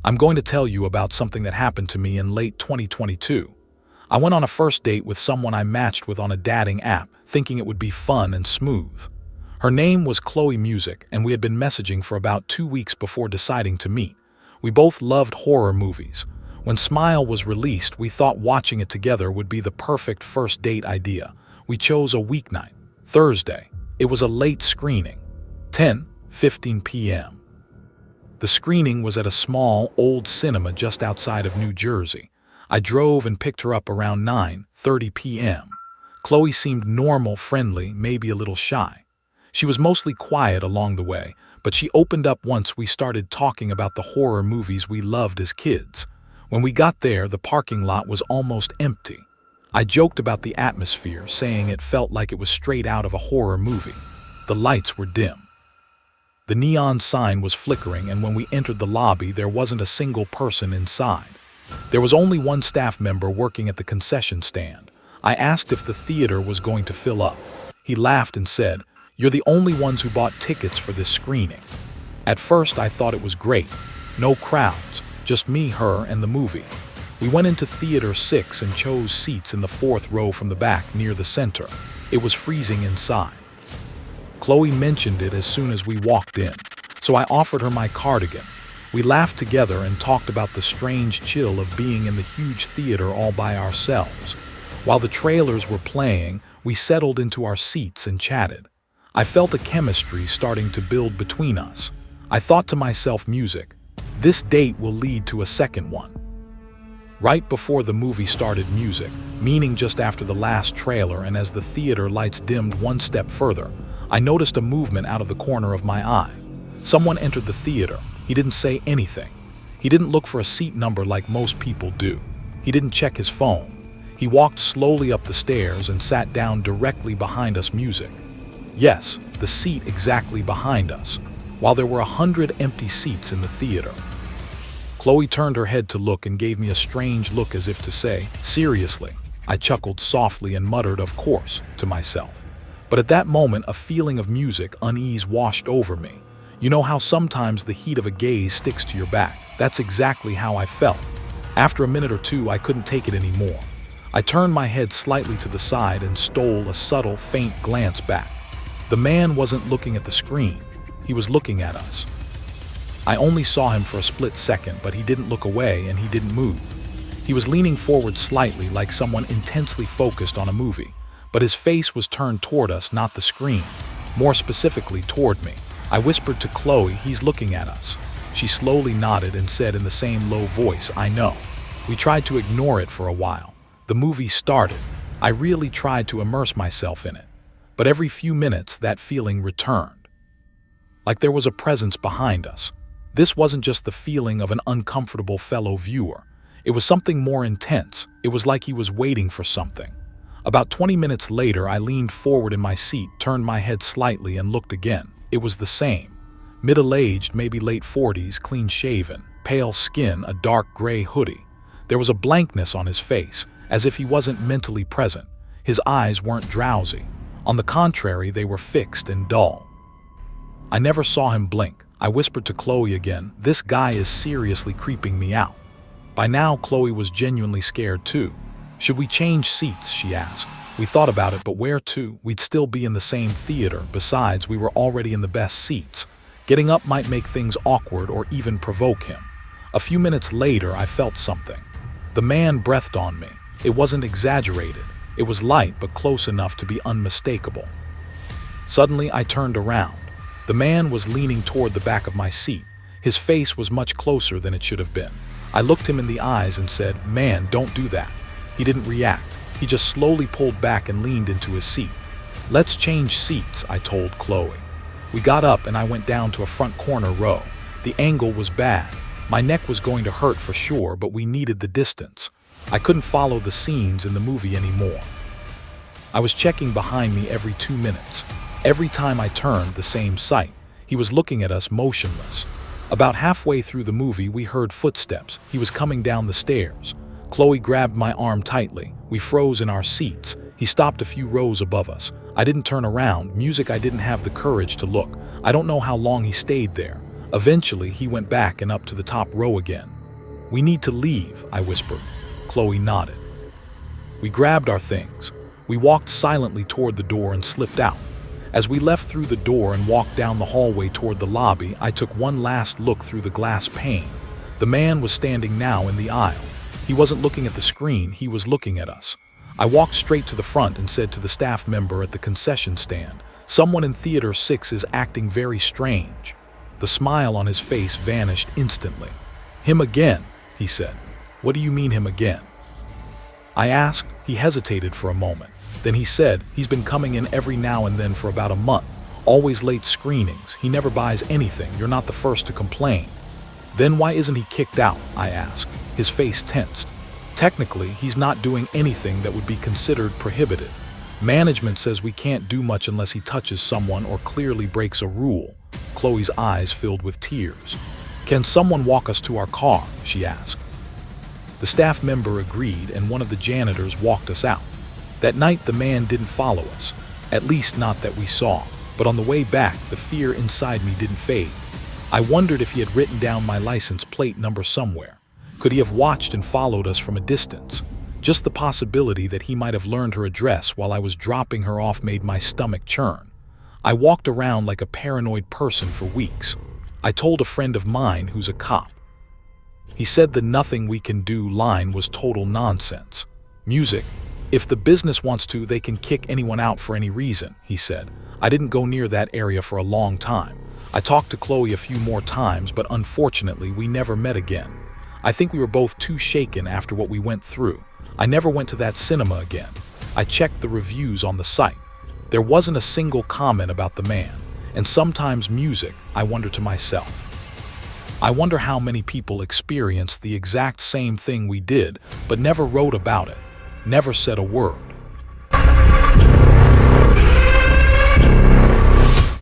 I'm going to tell you about something that happened to me in late 2022. I went on a first date with someone I matched with on a dating app, thinking it would be fun and smooth. Her name was Chloe Music, and we had been messaging for about 2 weeks before deciding to meet. We both loved horror movies. When Smile was released, we thought watching it together would be the perfect first date idea. We chose a weeknight, Thursday. It was a late screening, 10:15 p.m. The screening was at a small, old cinema just outside of New Jersey. I drove and picked her up around 9:30 p.m. Chloe seemed normal, friendly, maybe a little shy. She was mostly quiet along the way, but she opened up once we started talking about the horror movies we loved as kids. When we got there, the parking lot was almost empty. I joked about the atmosphere, saying it felt like it was straight out of a horror movie. The lights were dim. The neon sign was flickering, and when we entered the lobby, there wasn't a single person inside. There was only one staff member working at the concession stand. I asked if the theater was going to fill up. He laughed and said, "You're the only ones who bought tickets for this screening." At first, I thought it was great. No crowds, just me, her, and the movie. We went into Theater 6 and chose seats in the 4th row from the back near the center. It was freezing inside. Chloe mentioned it as soon as we walked in, so I offered her my cardigan. We laughed together and talked about the strange chill of being in the huge theater all by ourselves. While the trailers were playing, we settled into our seats and chatted. I felt a chemistry starting to build between us. I thought to myself, music, this date will lead to a second one. Right before the movie started, music, meaning just after the last trailer, and as the theater lights dimmed one step further, I noticed a movement out of the corner of my eye. Someone entered the theater. He didn't say anything. He didn't look for a seat number like most people do. He didn't check his phone. He walked slowly up the stairs and sat down directly behind us, music. Yes, the seat exactly behind us, while there were 100 empty seats in the theater. Chloe turned her head to look and gave me a strange look as if to say, "Seriously?" I chuckled softly and muttered, "Of course," to myself. But at that moment, a feeling of music unease washed over me. You know how sometimes the heat of a gaze sticks to your back? That's exactly how I felt. After a minute or two, I couldn't take it anymore. I turned my head slightly to the side and stole a subtle, faint glance back. The man wasn't looking at the screen. He was looking at us. I only saw him for a split second, but he didn't look away and he didn't move. He was leaning forward slightly, like someone intensely focused on a movie, but his face was turned toward us, not the screen. More specifically, toward me. I whispered to Chloe, "He's looking at us." She slowly nodded and said in the same low voice, "I know." We tried to ignore it for a while. The movie started. I really tried to immerse myself in it. But every few minutes, that feeling returned. Like there was a presence behind us. This wasn't just the feeling of an uncomfortable fellow viewer. It was something more intense. It was like he was waiting for something. About 20 minutes later, I leaned forward in my seat, turned my head slightly, and looked again. It was the same. Middle-aged, maybe late 40s, clean-shaven, pale skin, a dark gray hoodie. There was a blankness on his face, as if he wasn't mentally present. His eyes weren't drowsy. On the contrary, they were fixed and dull. I never saw him blink. I whispered to Chloe again, "This guy is seriously creeping me out." By now, Chloe was genuinely scared too. "Should we change seats?" she asked. We thought about it, but where to? We'd still be in the same theater. Besides, we were already in the best seats. Getting up might make things awkward or even provoke him. A few minutes later, I felt something. The man breathed on me. It wasn't exaggerated. It was light, but close enough to be unmistakable. Suddenly, I turned around. The man was leaning toward the back of my seat. His face was much closer than it should have been. I looked him in the eyes and said, "Man, don't do that." He didn't react. He just slowly pulled back and leaned into his seat. "Let's change seats," I told Chloe. We got up and I went down to a front corner row. The angle was bad. My neck was going to hurt for sure, but we needed the distance. I couldn't follow the scenes in the movie anymore. I was checking behind me every 2 minutes. Every time I turned, the same sight. He was looking at us, motionless. About halfway through the movie, we heard footsteps. He was coming down the stairs. Chloe grabbed my arm tightly. We froze in our seats. He stopped a few rows above us. I didn't turn around. Music, I didn't have the courage to look. I don't know how long he stayed there, Eventually, he went back and up to the top row again. "We need to leave," I whispered. Chloe nodded. We grabbed our things. We walked silently toward the door and slipped out. As we left through the door and walked down the hallway toward the lobby, I took one last look through the glass pane. The man was standing now in the aisle. He wasn't looking at the screen, he was looking at us. I walked straight to the front and said to the staff member at the concession stand, "Someone in Theater 6 is acting very strange." The smile on his face vanished instantly. "Him again," he said. "What do you mean him again?" I asked. He hesitated for a moment. Then he said, "He's been coming in every now and then for about a month. Always late screenings. He never buys anything. You're not the first to complain." "Then why isn't he kicked out?" I asked. His face tensed. "Technically, he's not doing anything that would be considered prohibited. Management says we can't do much unless he touches someone or clearly breaks a rule." Chloe's eyes filled with tears. "Can someone walk us to our car?" she asked. The staff member agreed, and one of the janitors walked us out. That night, the man didn't follow us, at least not that we saw, but on the way back, the fear inside me didn't fade. I wondered if he had written down my license plate number somewhere. Could he have watched and followed us from a distance? Just the possibility that he might have learned her address while I was dropping her off made my stomach churn. I walked around like a paranoid person for weeks. I told a friend of mine who's a cop. He said the "nothing we can do" line was total nonsense. "Music, if the business wants to, they can kick anyone out for any reason," he said. I didn't go near that area for a long time. I talked to Chloe a few more times, but unfortunately we never met again. I think we were both too shaken after what we went through. I never went to that cinema again. I checked the reviews on the site. There wasn't a single comment about the man. And sometimes music, I wonder to myself. I wonder how many people experienced the exact same thing we did, but never wrote about it, never said a word.